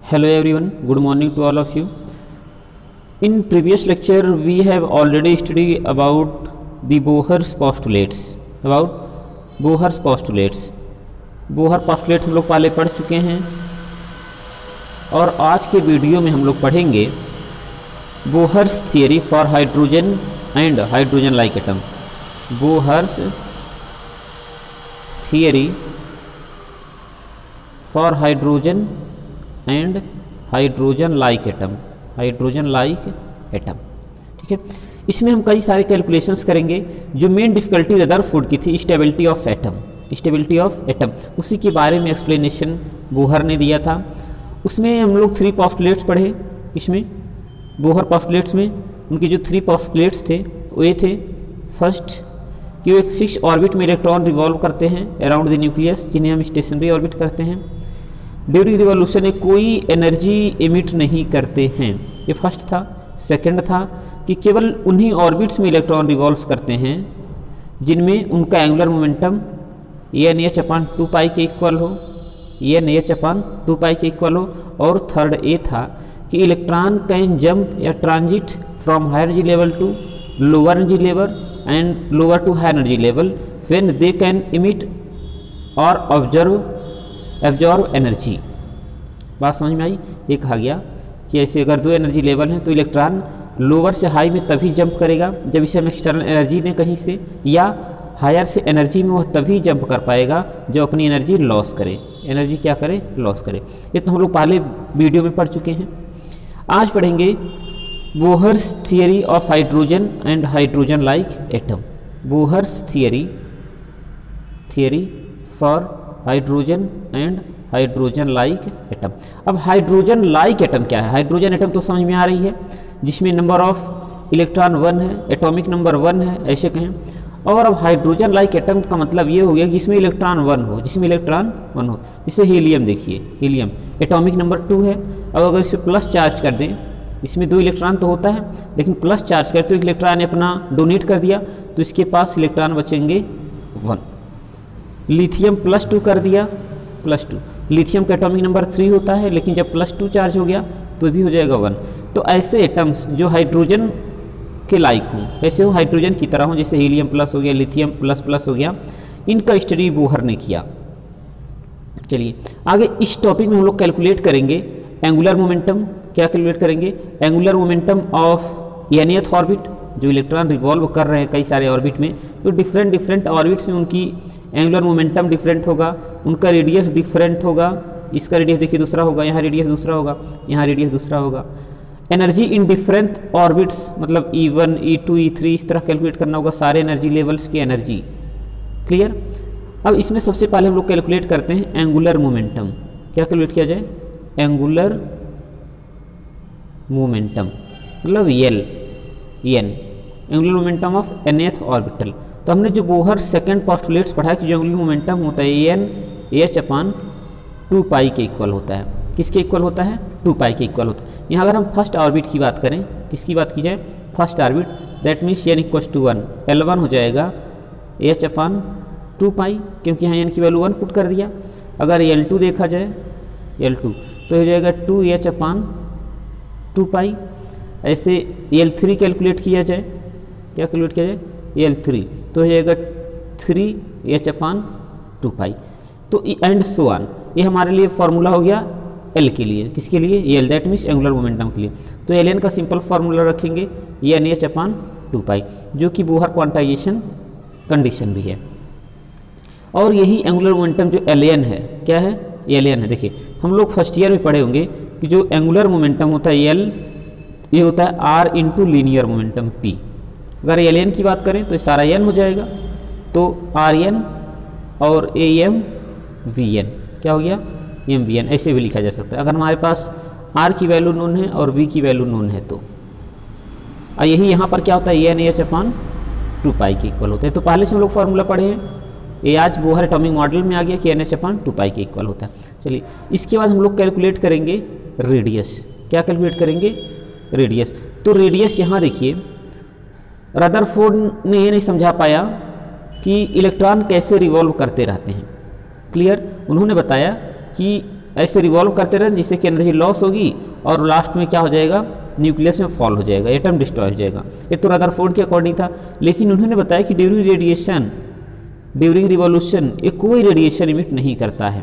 Hello everyone, good morning to all of you. In previous lecture we have already studied about the Bohr's postulates. Bohr's postulates हम लोग पहले पढ़ चुके हैं और आज के वीडियो में हम लोग पढ़ेंगे Bohr's theory for hydrogen and hydrogen like atom. Bohr's theory for hydrogen and hydrogen like atom. ठीक है, इसमें हम कई सारे कैलकुलेशंस करेंगे। जो मेन डिफिकल्टी रदरफोर्ड की थी स्टेबिलिटी ऑफ एटम, उसी के बारे में एक्सप्लेनेशन बोहर ने दिया था। उसमें हम लोग 3 पोस्टुलेट्स पढ़े। इसमें बोहर पोस्टुलेट्स में उनके जो 3 पोस्टुलेट्स थे वो ये थे, फर्स्ट कि वो एक फिक्स ऑर्बिट में इलेक्ट्रॉन रिवॉल्व करते हैं अराउंड द न्यूक्लियस, जिन्हें हम स्टेशनरी ऑर्बिट करते हैं। ड्यूरिंग रिवॉल्यूशन में कोई एनर्जी इमिट नहीं करते हैं, ये फर्स्ट था। सेकंड था कि केवल उन्हीं ऑर्बिट्स में इलेक्ट्रॉन रिवॉल्व करते हैं जिनमें उनका एंगुलर मोमेंटम NH/2 पाई के इक्वल हो, NH/2 पाई के इक्वल हो। और थर्ड ए था कि इलेक्ट्रॉन कैन जंप या transit from high energy level to lower energy level and lower to high energy level when they can emit और एब्जॉर्ब एनर्जी। बात समझ में आई? ये कहा गया कि ऐसे अगर 2 एनर्जी लेवल हैं तो इलेक्ट्रॉन लोअर से हाई में तभी जंप करेगा जब इसे हम एक्सटर्नल एनर्जी दें कहीं से, या हायर से एनर्जी में वह तभी जंप कर पाएगा जो अपनी एनर्जी लॉस करे। एनर्जी क्या करे? लॉस करे। ये तो हम लोग पहले वीडियो में पढ़ चुके हैं। आज पढ़ेंगे Bohr's theory of hydrogen and hydrogen like atom. Bohr's theory for hydrogen and hydrogen like atom. अब हाइड्रोजन लाइक एटम क्या है? हाइड्रोजन एटम तो समझ में आ रही है, जिसमें नंबर ऑफ इलेक्ट्रॉन 1 है, एटॉमिक नंबर 1 है, ऐसे कहें। और अब हाइड्रोजन लाइक एटम का मतलब ये हो गया जिसमें इलेक्ट्रॉन 1 हो, जैसे हीलियम। देखिए हीलियम एटॉमिक नंबर 2 है। अब अगर इसे प्लस चार्ज कर दें, इसमें 2 इलेक्ट्रॉन तो होता है, लेकिन प्लस चार्ज कर तो एक इलेक्ट्रॉन ने अपना डोनेट कर दिया तो इसके पास इलेक्ट्रॉन बचेंगे 1। लिथियम +2 कर दिया, +2। लिथियम का एटॉमिक नंबर 3 होता है, लेकिन जब +2 चार्ज हो गया तो भी हो जाएगा 1। तो ऐसे एटम्स जो हाइड्रोजन के लाइक हों, ऐसे वो हाइड्रोजन की तरह हों, जैसे हीलियम प्लस हो गया, लिथियम प्लस हो गया, इनका स्टडी बोहर ने किया। चलिए आगे इस टॉपिक में हम लोग कैलकुलेट करेंगे एंगुलर मोमेंटम। क्या कैलकुलेट करेंगे? Angular momentum of nth orbit. जो इलेक्ट्रॉन रिवॉल्व कर रहे हैं कई सारे ऑर्बिट में, तो डिफरेंट ऑर्बिट्स में उनकी एंगुलर मोमेंटम डिफरेंट होगा, उनका रेडियस डिफरेंट होगा। इसका रेडियस देखिए दूसरा होगा, यहाँ रेडियस दूसरा होगा, यहाँ रेडियस दूसरा होगा। एनर्जी इन डिफरेंट ऑर्बिट्स मतलब E1, E2, E3 इस तरह कैलकुलेट करना होगा, सारे एनर्जी लेवल्स की एनर्जी। क्लियर? अब इसमें सबसे पहले हम लोग कैलकुलेट करते हैं एंगुलर मोमेंटम। क्या कैलकुलेट किया जाए? एंगुलर मोमेंटम मतलब n, angular momentum of nth orbital. तो हमने जो बोहर सेकंड पोस्टुलेट्स पढ़ा कि जो एंगुलर मोमेंटम होता है NH/2 पाई के इक्वल होता है। किसके इक्वल होता है? 2 पाई के इक्वल होता है। यहाँ अगर हम फर्स्ट ऑर्बिट की बात करें, किसकी बात की जाए? First orbit, that means n = 1, L1 हो जाएगा H/2 पाई, क्योंकि यहाँ n की वैल्यू 1 पुट कर दिया। अगर L2 देखा जाए, L2 तो हो जाएगा 2H/2 पाई। ऐसे L3 कैलकुलेट किया जाए, क्या कैलकुलेट किया जाए? L3 तो हो जाएगा 3H/2 पाई। तो एंड सो ऑन, ये हमारे लिए फॉर्मूला हो गया L के लिए। किसके लिए? L, that means angular momentum के लिए। तो Ln का सिंपल फार्मूला रखेंगे NH/2 पाई, जो कि बोहर क्वांटाइजेशन कंडीशन भी है। और यही एंगुलर मोमेंटम जो Ln है, क्या है? Ln है। देखिए हम लोग फर्स्ट ईयर में पढ़े होंगे कि जो एंगुलर मोमेंटम होता है L, ये होता है R × लीनियर मोमेंटम P। अगर Ln की बात करें तो ये सारा n हो जाएगा, तो Rn और Vn क्या हो गया? Mvn। ऐसे भी लिखा जा सकता है अगर हमारे पास R की वैल्यू नोन है और V की वैल्यू नोन है तो। यही यहाँ पर क्या होता है? NH/2 पाई के इक्वल होता है। तो पहले से हम लोग फार्मूला पढ़े हैं, ये आज बोहर एटॉमिक मॉडल में आ गया कि NH/2 पाई के इक्वल होता है। चलिए इसके बाद हम लोग कैलकुलेट करेंगे रेडियस। क्या कैलकुलेट करेंगे? रेडियस। तो रेडियस यहाँ देखिए, रदरफोर्ड ने ये नहीं समझा पाया कि इलेक्ट्रॉन कैसे रिवॉल्व करते रहते हैं। क्लियर? उन्होंने बताया कि ऐसे रिवॉल्व करते रहें जिससे कि एनर्जी लॉस होगी और लास्ट में क्या हो जाएगा, न्यूक्लियस में फॉल हो जाएगा, एटम डिस्ट्रॉय हो जाएगा। ये तो रदरफोर्ड के अकॉर्डिंग था, लेकिन उन्होंने बताया कि ड्यूरिंग रेडिएशन, ड्यूरिंग रिवॉल्यूशन ये कोई रेडिएशन इमिट नहीं करता है।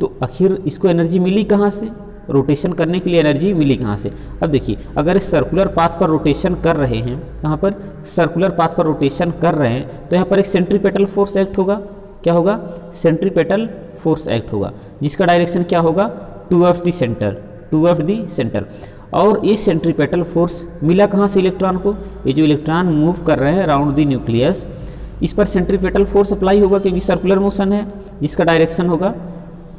तो आखिर इसको एनर्जी मिली कहाँ से, रोटेशन करने के लिए एनर्जी मिली कहाँ से। अब देखिए, अगर इस सर्कुलर पाथ पर रोटेशन कर रहे हैं, कहाँ पर, सर्कुलर पाथ पर रोटेशन कर रहे हैं, तो यहाँ पर एक सेंट्रीपेटल फोर्स एक्ट होगा। क्या होगा, सेंट्रीपेटल फोर्स एक्ट होगा, जिसका डायरेक्शन क्या होगा, towards the centre, towards the centre. और ये सेंट्रीपेटल फोर्स मिला कहाँ से इलेक्ट्रॉन को, ये जो इलेक्ट्रॉन मूव कर रहे हैं अराउंड द न्यूक्लियस, इस पर सेंट्रीपेटल फोर्स अप्लाई होगा क्योंकि सर्कुलर मोशन है, जिसका डायरेक्शन होगा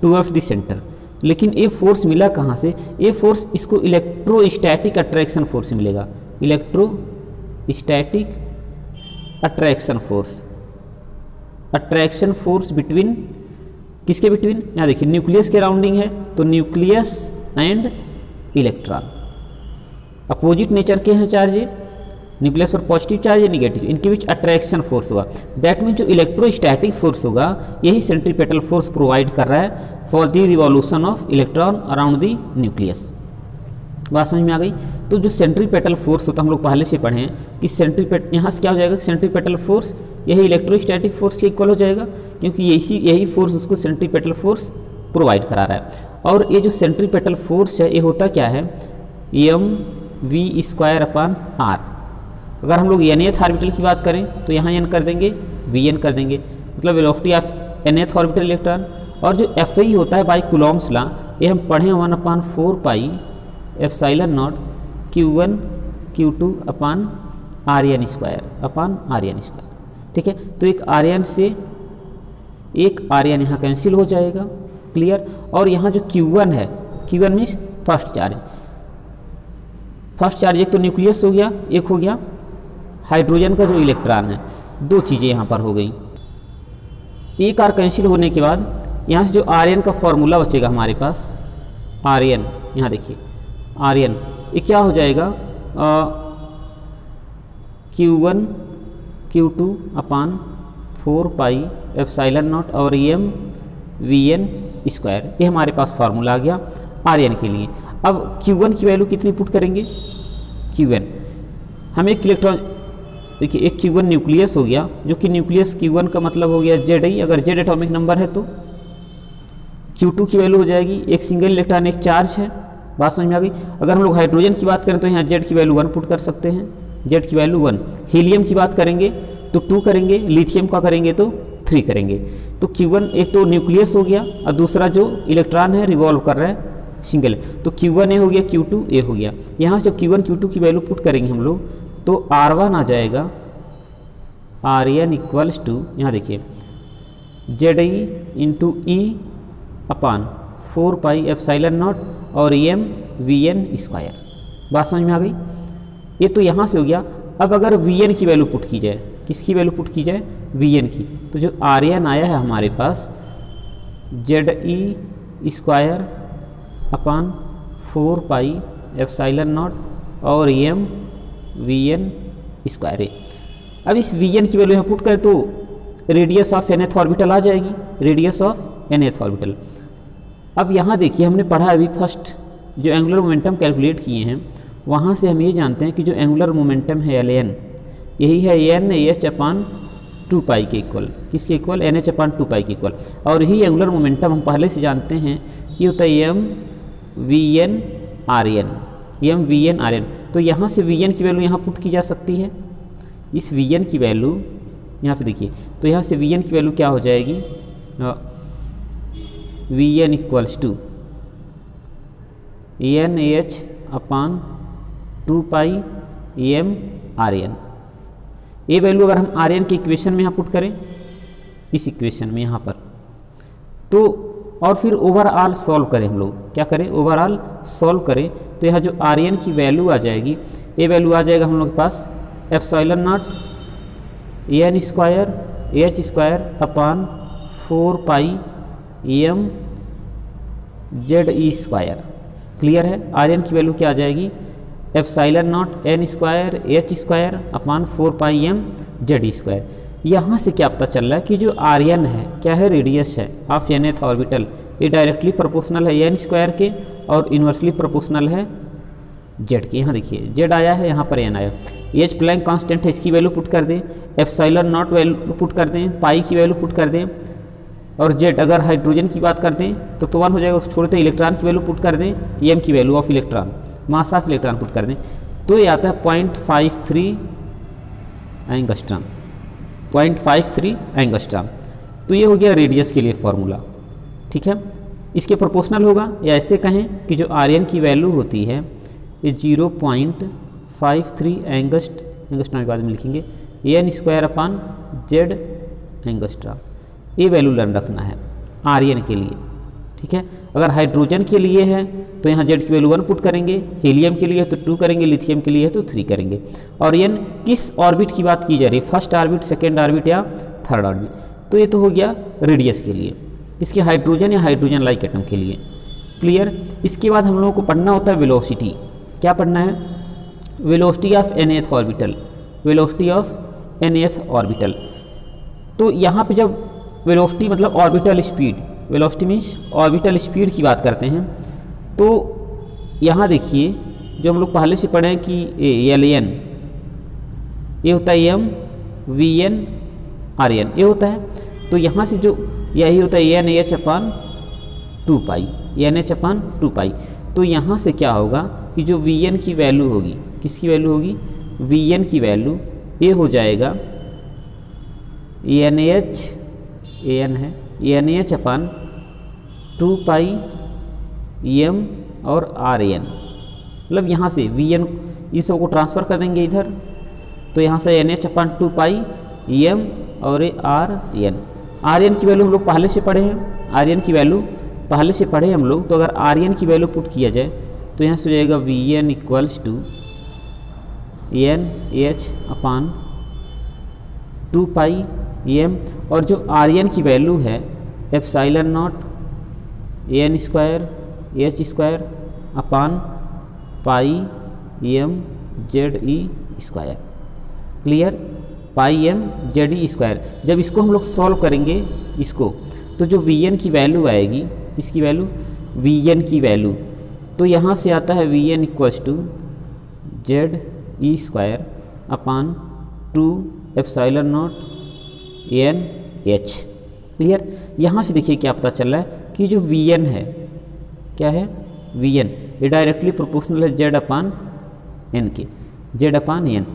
टुवर्ड्स द सेंटर। लेकिन ये फोर्स मिला कहाँ से, ये फोर्स इसको इलेक्ट्रोस्टैटिक अट्रैक्शन फोर्स से मिलेगा, electrostatic attraction force, attraction force between, किसके बिटवीन, यहाँ देखिए न्यूक्लियस के राउंडिंग है, तो nucleus and electron opposite nature के हैं चार्ज, न्यूक्लियस पर पॉजिटिव चार्ज है, निगेटिव, इनके बीच अट्रैक्शन फोर्स होगा। दैट मीन जो इलेक्ट्रोस्टैटिक फोर्स होगा यही सेंट्रीपेटल फोर्स प्रोवाइड कर रहा है for the revolution of electron around the nucleus. बात समझ में आ गई। तो जो सेंट्रीपेटल फोर्स होता है, हम लोग पहले से पढ़े हैं कि यहाँ से क्या हो जाएगा, सेंट्रीपेटल फोर्स यही इलेक्ट्रोस्टैटिक फोर्स के इक्वल हो जाएगा, क्योंकि यही फोर्स उसको सेंट्रीपेटल फोर्स प्रोवाइड करा रहा है। और ये जो सेंट्रीपेटल फोर्स है ये होता क्या है, mv²/r। अगर हम लोग nth ऑर्बिटल की बात करें तो यहाँ n कर देंगे, vn कर देंगे, मतलब velocity of nth orbital electron. और जो Fe होता है बाई कूलॉम्स लॉ, ये हम पढ़े 1/4πε0 q1 q2/rn²। ठीक है, तो एक rn से एक rn यहाँ कैंसिल हो जाएगा, क्लियर। और यहाँ जो q1 है, q1 मीन्स फर्स्ट चार्ज, एक तो न्यूक्लियस हो गया, एक हो गया हाइड्रोजन का जो इलेक्ट्रॉन है, दो चीज़ें यहाँ पर हो गई। एक आर कैंसिल होने के बाद यहाँ से जो Rn का फॉर्मूला बचेगा हमारे पास, Rn यहाँ देखिए, Rn ये क्या हो जाएगा, q1 q2/4πε0 और mvn², ये हमारे पास फार्मूला आ गया Rn के लिए। अब q1 की वैल्यू कितनी पुट करेंगे, q1 हम एक इलेक्ट्रॉन, देखिए एक q1 न्यूक्लियस हो गया, जो कि न्यूक्लियस q1 का मतलब हो गया Zi, अगर Z एटॉमिक नंबर है तो q2 की वैल्यू हो जाएगी, एक सिंगल इलेक्ट्रॉन एक चार्ज है। बात समझ में आ गई। अगर हम लोग हाइड्रोजन की बात करें तो यहाँ Z की वैल्यू 1 पुट कर सकते हैं, Z की वैल्यू 1। हीलियम की बात करेंगे तो 2 करेंगे, लिथियम का करेंगे तो 3 करेंगे। तो q1 एक तो न्यूक्लियस हो गया और दूसरा जो इलेक्ट्रॉन है रिवॉल्व कर रहा है सिंगल, तो q1 ए हो गया, q2 ए हो गया। यहाँ से जब q1 q2 की वैल्यू पुट करेंगे हम लोग तो R1 आ जाएगा, Rn इक्वल्स टू, यहाँ देखिए Zi × E/4πε0 और mvn²। बात समझ में आ गई। ये तो यहाँ से हो गया। अब अगर vn की वैल्यू पुट की जाए, किसकी वैल्यू पुट की जाए, vn की, तो जो Rn आया है हमारे पास Zi/4πε0 और mvn²। अब इस vn की वैल्यू यहाँ पुट करें तो रेडियस ऑफ nth ऑर्बिटल आ जाएगी, रेडियस ऑफ nth ऑर्बिटल। अब यहाँ देखिए हमने पढ़ा अभी फर्स्ट जो एंगुलर मोमेंटम कैलकुलेट किए हैं, वहाँ से हम ये जानते हैं कि जो एंगुलर मोमेंटम है Ln, यही है NH/2π के इक्वल, किसके इक्वल, NH/2π के इक्वल। और यही एंगुलर मोमेंटम हम पहले से जानते हैं कि होता है mvn/rn। तो यहाँ से vn की वैल्यू यहाँ पुट की जा सकती है, इस vn की वैल्यू यहाँ पे देखिए, तो यहाँ से vn की वैल्यू क्या हो जाएगी, vn इक्वल्स टू NH/2πm/rn। ये वैल्यू अगर हम Rn के इक्वेशन में यहाँ पुट करें, इस इक्वेशन में यहाँ पर, तो और फिर ओवरऑल सॉल्व करें, हम लोग क्या करें, ओवरऑल सॉल्व करें, तो यहाँ जो Rn की वैल्यू आ जाएगी, ये वैल्यू आ जाएगा हम लोग के पास ε0 n²h²/4πmze²। क्लियर है। Rn की वैल्यू क्या आ जाएगी, ε0 n²h²/4πmze²। यहाँ से क्या पता चल रहा है कि जो Rn है क्या है, रेडियस है ऑफ nth ऑर्बिटल, ये डायरेक्टली प्रोपोर्शनल है एन स्क्वायर के और इन्वर्सली प्रोपोर्शनल है जेड के। यहाँ देखिए जेड आया है, यहाँ पर एन आया। एच प्लैंक कांस्टेंट है, इसकी वैल्यू पुट कर दें, एप्सिलॉन नॉट वैल्यू पुट कर दें, पाई की वैल्यू पुट कर दें, और जेड अगर हाइड्रोजन की बात करते हैं तो 1 हो जाएगा, उसको छोड़ते इलेक्ट्रॉन की वैल्यू पुट कर दें, एम की value of electron, mass of electron put कर दें, तो ये आता है 0.53 एंगस्ट्रॉम, 0.53 एंगस्ट्रॉम। तो ये हो गया रेडियस के लिए फॉर्मूला, ठीक है। इसके प्रोपोर्शनल होगा, या ऐसे कहें कि जो आर एन की वैल्यू होती है ये 0.53 एंगस्ट्रॉम बाद में लिखेंगे, n square upon z angstrom. ये वैल्यू लर्न रखना है आर एन के लिए, ठीक है। अगर हाइड्रोजन के लिए है तो यहाँ जेड की वैल्यू 1 पुट करेंगे, हीलियम के लिए है तो 2 करेंगे, लिथियम के लिए है तो 3 करेंगे। और एन किस ऑर्बिट की बात की जा रही है, फर्स्ट ऑर्बिट, सेकेंड ऑर्बिट या थर्ड ऑर्बिट। तो ये तो हो गया रेडियस के लिए, इसके हाइड्रोजन या हाइड्रोजन लाइक एटम के लिए, क्लियर। इसके बाद हम लोगों को पढ़ना होता है वेलोसिटी। क्या पढ़ना है? Velocity of nth orbital, velocity of nth orbital. तो यहाँ पे जब वेलोसिटी मतलब orbital speed, velocity means orbital speed की बात करते हैं, तो यहाँ देखिए जो हम लोग पहले से पढ़े हैं कि एल एन, ये होता है m v n r n, ये होता है। तो यहाँ से जो यही होता है एन एच अपान 2 पाई, एन एच अपान 2 पाई। तो यहाँ से क्या होगा कि जो वी एन की वैल्यू होगी, किसकी वैल्यू होगी, वी एन की वैल्यू ये हो जाएगा एन एच, ए एन है, N h upon 2 pi m और आर एन। मतलब यहाँ से वी एन इस सबको ट्रांसफ़र कर देंगे इधर, तो यहाँ से N h upon 2 pi m और आर एन। आर एन की वैल्यू हम लोग पहले से पढ़े हैं, आर एन की वैल्यू पहले से पढ़े हम लोग। तो अगर आर एन की वैल्यू पुट किया जाए तो यहाँ से हो जाएगा v n equals to n h upon 2 pi m, और जो आर एन की वैल्यू है epsilon naught n square H square upon pi m z e square, clear, pi m z e square. जब इसको हम लोग सॉल्व करेंगे इसको, तो जो वी एन की वैल्यू आएगी, इसकी वैल्यू वी एन की वैल्यू, तो यहाँ से आता है v n equals to z e square upon 2 epsilon naught n h, clear. यहाँ से देखिए क्या पता चल रहा है कि जो वी एन है, क्या है, वी एन, ये डायरेक्टली प्रोपोर्शनल है जेड अपान एन के, जेड अपान एन,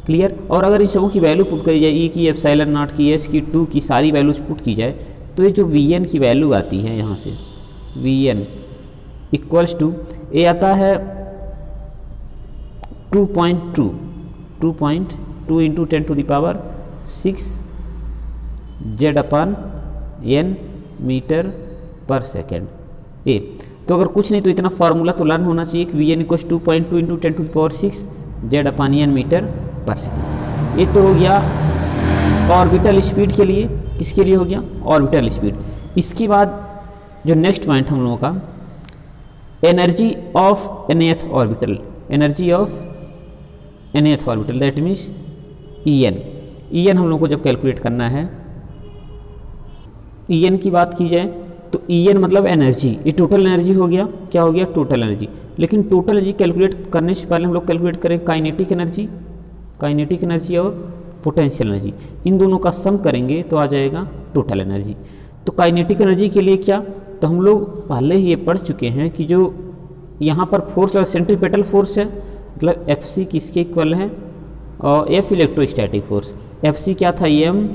क्लियर। और अगर इन सबों की वैल्यू पुट करी जाए, ई की, एप्सिलॉन नॉट की, एच की, 2 की, सारी वैल्यूज पुट की जाए, तो ये जो वी एन की वैल्यू आती है यहाँ से वी एन इक्वल्स टू, ये आता है 2.2 into 10 to the power 6 z upon n metre per second. ए तो अगर कुछ नहीं तो इतना फार्मूला तो लर्न होना चाहिए कि v n equals 2.2 into 10 to the power 6 z upon n metre per second. ये तो हो गया ऑर्बिटल स्पीड के लिए, किसके लिए हो गया, ऑर्बिटल स्पीड। इसके बाद जो नेक्स्ट पॉइंट हम लोगों का energy of nth orbital, energy of nth orbital that means En। En हम लोगों को जब कैलकुलेट करना है, En की बात की जाए तो En मतलब एनर्जी, ये टोटल एनर्जी हो गया, क्या हो गया, टोटल एनर्जी। लेकिन टोटल एनर्जी कैलकुलेट करने से पहले हम लोग कैलकुलेट करें काइनेटिक एनर्जी, काइनेटिक एनर्जी और पोटेंशियल एनर्जी, इन दोनों का सम करेंगे तो आ जाएगा टोटल एनर्जी। तो काइनेटिक एनर्जी के लिए क्या, तो हम लोग पहले ही ये पढ़ चुके हैं कि जो यहाँ पर फोर्स सेंट्रीपेटल फोर्स है, मतलब एफ सी किसके इक्वल है, और f electrostatic force, f c क्या था, m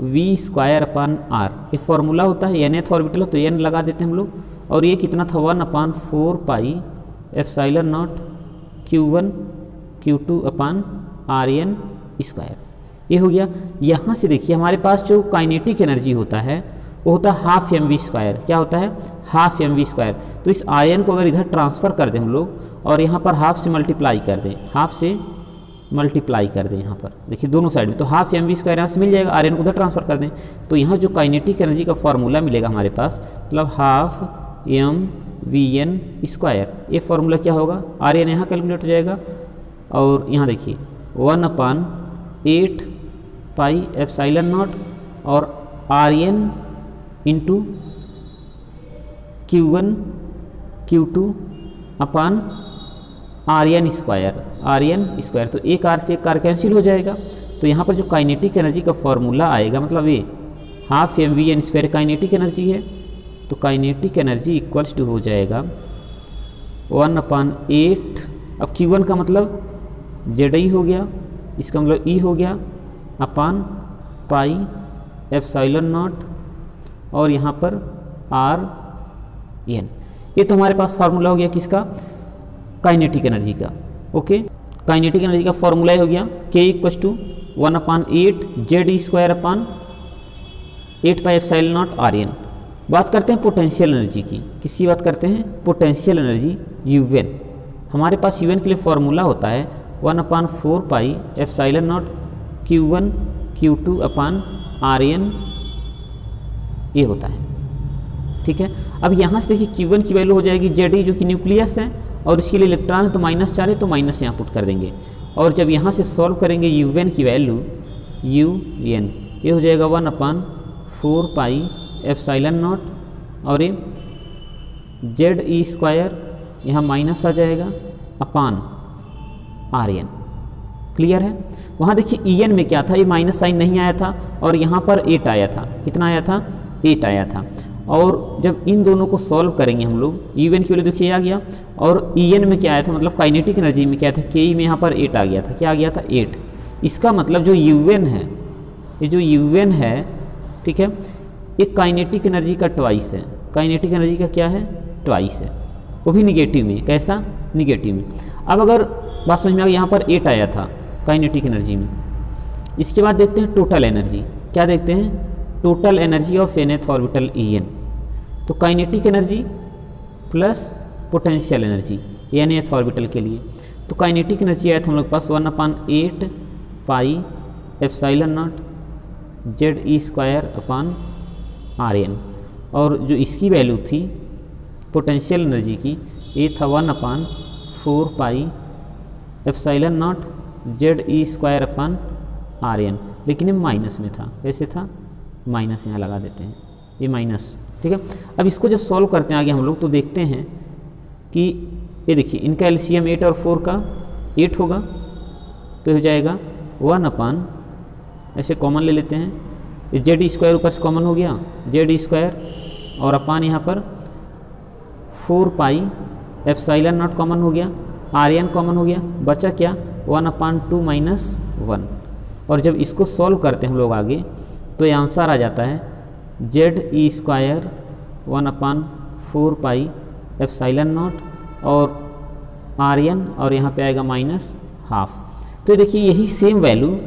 v square upon r. ये फॉर्मूला होता है nth ऑर्बिटल, तो n लगा देते हैं हम लोग, और ये कितना था 1/4 pi epsilon naught Q1 Q2 upon r n square. ये हो गया। यहाँ से देखिए हमारे पास जो काइनेटिक एनर्जी होता है वो होता है हाफ एम वी स्क्वायर, क्या होता है, हाफ एम वी स्क्वायर। तो इस आर एन को अगर इधर ट्रांसफ़र कर दें हम लोग और यहाँ पर हाफ से मल्टीप्लाई कर दें, हाफ से मल्टीप्लाई कर दें यहाँ पर, देखिए दोनों साइड में, तो हाफ एम वी स्क्वायर यहाँ से मिल जाएगा, आर एन को उधर ट्रांसफ़र कर दें, तो यहाँ जो काइनेटिक एनर्जी का फॉर्मूला मिलेगा हमारे पास, मतलब half m v n square. ये फॉर्मूला क्या होगा, आर एन यहाँ कैलकुलेट हो जाएगा, और यहाँ देखिए 1/8 पाई एप्सिलॉन नॉट और r n into Q1 Q2 upon RN square, तो एक आर से एक आर कैंसिल हो जाएगा। तो यहाँ पर जो काइनेटिक एनर्जी का फॉर्मूला आएगा, मतलब ये half mv n square kinetic energy है, तो काइनेटिक एनर्जी इक्वल्स टू हो जाएगा 1/8। अब Q1 का मतलब ZI हो गया, इसका मतलब E हो गया अपान पाई एप्सिलॉन नॉट और यहाँ पर RN। ये तो हमारे पास फार्मूला हो गया किसका, काइनेटिक एनर्जी का। ओके, काइनेटिक एनर्जी का फॉर्मूला हो गया K = 1/8 ZE square upon 8 pi epsilon not RN। बात करते हैं पोटेंशियल एनर्जी की। किसकी बात करते हैं, पोटेंशियल एनर्जी UN। हमारे पास UN के लिए फॉर्मूला होता है 1/4 pi epsilon naught Q1 Q2 upon RN, ये होता है। ठीक है, अब यहाँ से देखिए Q1 की वैल्यू हो जाएगी ZE जो कि न्यूक्लियस है और इसके लिए इलेक्ट्रॉन है तो -4 है, तो माइनस यहाँ पुट कर देंगे। और जब यहाँ से सॉल्व करेंगे UN की वैल्यू UN, ये हो जाएगा 1/4 पाई एप्सिलॉन नॉट और ये ZE स्क्वायर यहाँ माइनस आ जाएगा अपान RN। क्लियर है। वहाँ देखिए EN में क्या था, ये माइनस साइन नहीं आया था और यहाँ पर 8 आया था। कितना आया था, 8 आया था। और जब इन दोनों को सॉल्व करेंगे हम लोग, UN की वैल्यू देखिए आ गया और EN में क्या आया था, मतलब काइनेटिक एनर्जी में क्या था, KE में यहाँ पर 8 आ गया था। क्या आ गया था, 8। इसका मतलब जो UN है, ये जो UN है, ठीक है, ये काइनेटिक एनर्जी का ट्वाइस है। काइनेटिक एनर्जी का क्या है, ट्वाइस है, वो भी निगेटिव में। कैसा, निगेटिव में। अब अगर बात समझ में आ गई, यहाँ पर 8 आया था काइनेटिक एनर्जी में। इसके बाद देखते हैं टोटल एनर्जी। क्या देखते हैं, total energy of nth orbital EN। तो kinetic energy plus potential energy nth orbital के लिए, तो काइनेटिक एनर्जी आया था हम लोग के पास 1/8 pi epsilon not ZE square upon RN। और जो इसकी वैल्यू थी पोटेंशियल एनर्जी की, ये था 1/4 pi epsilon not ZE square upon RN, लेकिन ये माइनस में था। कैसे था, माइनस यहाँ लगा देते हैं, ये माइनस। ठीक है, अब इसको जब सॉल्व करते हैं आगे हम लोग, तो देखते हैं कि ये देखिए इनका LCM 8 और 4 का 8 होगा, तो हो जाएगा 1/, ऐसे कॉमन ले लेते हैं, ये ZE स्क्वायर ऊपर से कॉमन हो गया, ZE स्क्वायर और अपान यहाँ पर 4 पाई एप्सिलॉन नॉट कॉमन हो गया, RN कॉमन हो गया, बचा क्या 1/2 - 1। और जब इसको सॉल्व करते हैं हम लोग आगे, तो ये आंसर आ जाता है ZE square 1/4 pi epsilon naught और RN और यहाँ पे आएगा -12। तो देखिए यही सेम वैल्यू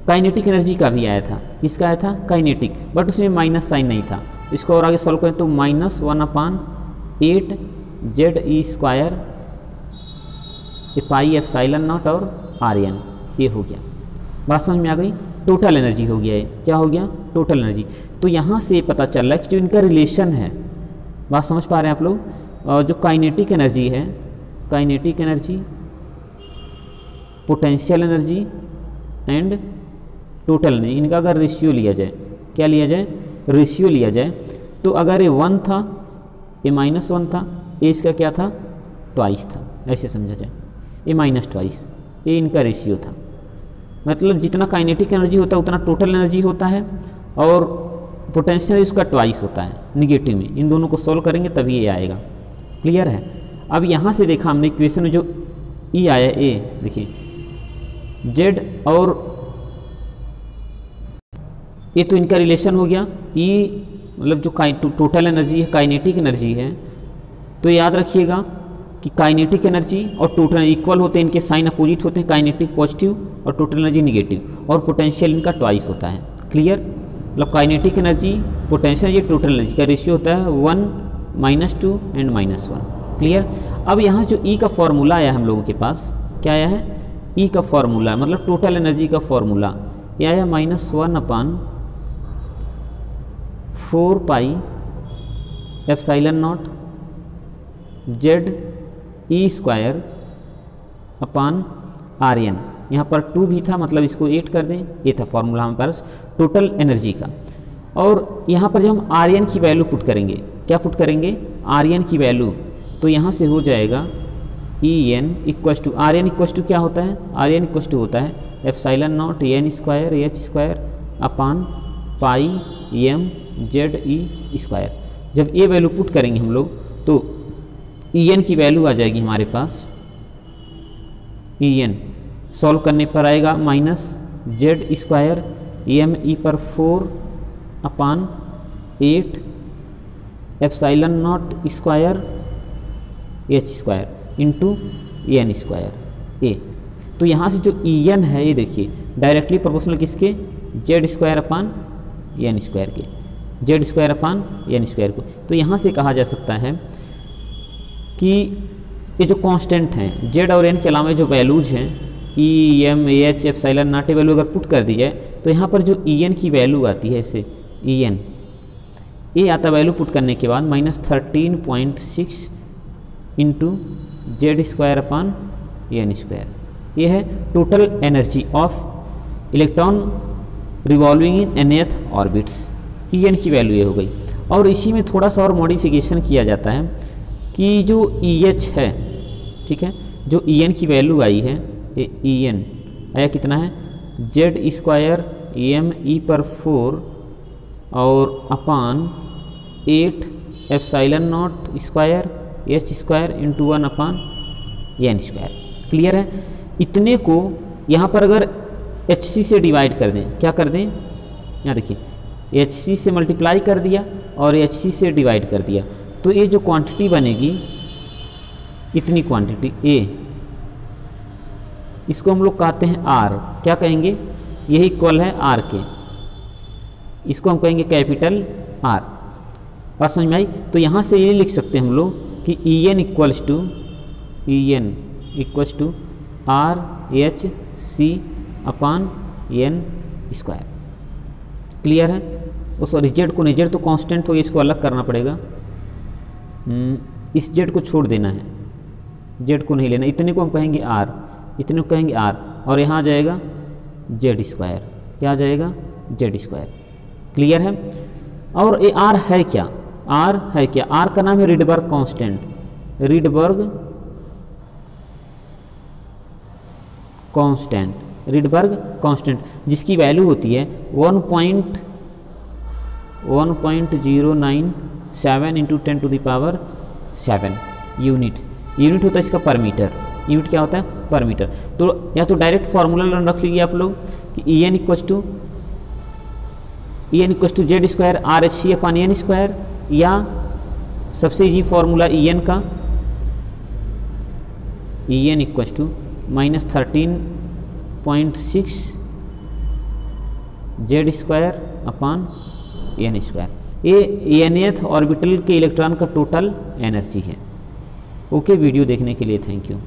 काइनेटिक एनर्जी का भी आया था। किसका आया था, काइनेटिक, बट उसमें माइनस साइन नहीं था। इसको और आगे सॉल्व करें तो -1/8 ZE square pi epsilon naught और RN, ये हो गया। बात समझ में आ गई। टोटल एनर्जी हो गया है। क्या हो गया, टोटल एनर्जी। तो यहाँ से पता चल रहा है कि जो इनका रिलेशन है, बात समझ पा रहे हैं आप लोग, और जो काइनेटिक एनर्जी है, kinetic energy, potential energy and total energy, इनका अगर रेशियो लिया जाए, क्या लिया जाए, रेशियो लिया जाए, तो अगर ये 1 था, ये -1 था, ये इसका क्या था, ट्वाइस था, ऐसे समझा जाए, ये -2, ये इनका रेशियो था। मतलब जितना काइनेटिक एनर्जी होता है उतना टोटल एनर्जी होता है और पोटेंशियल इसका ट्वाइस होता है निगेटिव में। इन दोनों को सॉल्व करेंगे तभी ये आएगा। क्लियर है। अब यहाँ से देखा हमने इक्वेशन में जो E आया, ए देखिए Z और ये तो इनका रिलेशन हो गया। E मतलब जो टोटल एनर्जी है, काइनेटिक एनर्जी है, तो याद रखिएगा कि काइनेटिक एनर्जी और टोटल इक्वल होते हैं, इनके साइन अपोजिट होते हैं, काइनेटिक पॉजिटिव और टोटल एनर्जी निगेटिव, और पोटेंशियल इनका ट्वाइस होता है। क्लियर। मतलब kinetic energy, potential energy, total energy का रेशियो होता है 1 - 2 एंड -1। क्लियर। अब यहाँ जो E का फॉर्मूला आया हम लोगों के पास, क्या आया है, E का फॉर्मूला मतलब टोटल एनर्जी का फॉर्मूला, ये आया -1/4 pi epsilon not ZE square upon RN। यहाँ पर 2 भी था, मतलब इसको 8 कर दें, ये था फॉर्मूला हमारे पास टोटल एनर्जी का। और यहाँ पर जब हम RN की वैल्यू पुट करेंगे, क्या पुट करेंगे, आर एन की वैल्यू, तो यहाँ से हो जाएगा e N equals to r n equals to क्या होता है, आर एन इक्वस टू होता है epsilon naught n square H square upon pi m z e square. जब ये वैल्यू पुट करेंगे हम लोग तो ई एन की वैल्यू आ जाएगी हमारे पास, ई एन सॉल्व करने पर आएगा minus Z square M E पर 4 upon 8 epsilon not square H square into N square A. तो यहाँ से जो ई एन है ये देखिए डायरेक्टली प्रोपोर्शनल किसके, Z square upon N square के, Z square upon N square को। तो यहाँ से कहा जा सकता है कि ये जो कांस्टेंट हैं जेड और एन के अलावा जो वैल्यूज हैं e m h epsilon naught ए वैल्यू अगर पुट कर दी जाए तो यहाँ पर जो ई एन की वैल्यू आती है इसे ई एन ये आता वैल्यू पुट करने के बाद -13.6 into z square upon N square. ये है total energy of electron revolving in nth orbits, e n की वैल्यू ये हो गई। और इसी में थोड़ा सा और मॉडिफिकेशन किया जाता है कि जो ई एच है, ठीक है, जो ई एन की वैल्यू आई है ई एन आया कितना है, जेड स्क्वायर एम ई पर 4 और upon 8 epsilon not square H square into 1 upon N square. Clear है। इतने को यहाँ पर अगर एच सी से डिवाइड कर दें, क्या कर दें, यहाँ देखिए एच सी से मल्टीप्लाई कर दिया और एच सी से डिवाइड कर दिया, तो ये जो क्वांटिटी बनेगी इतनी क्वांटिटी ए, इसको हम लोग कहते हैं आर, क्या कहेंगे, यही इक्वल है आर के, इसको हम कहेंगे कैपिटल आर। बात समझ में आई। तो यहाँ से ये लिख सकते हैं हम लोग कि ई n equals to r H C upon N square. Clear है। और सॉरी जेड को नहीं, जेड तो कांस्टेंट हो गया, इसको अलग करना पड़ेगा, इस जेड को छोड़ देना है, जेड को नहीं लेना, इतने को हम कहेंगे आर, इतने को कहेंगे आर, और यहाँ आ जाएगा जेड स्क्वायर, क्या आ जाएगा, जेड स्क्वायर। क्लियर है। और ये आर है क्या, आर है क्या, आर का नाम है रिडबर्ग कांस्टेंट, रिडबर्ग कांस्टेंट, जिसकी वैल्यू होती है 1.097 इंटू 10⁻7 यूनिट होता है इसका पर मीटर, यूनिट क्या होता है, पर मीटर। तो या तो डायरेक्ट फार्मूला रख लीजिए आप लोग कि E N equals to Z square R H C upon N square, या सबसे इजी फार्मूला ई एन का, E N equals to -13.6 Z square upon N square. ये nth ऑर्बिटल के इलेक्ट्रॉन का टोटल एनर्जी है। ओके, वीडियो देखने के लिए थैंक यू।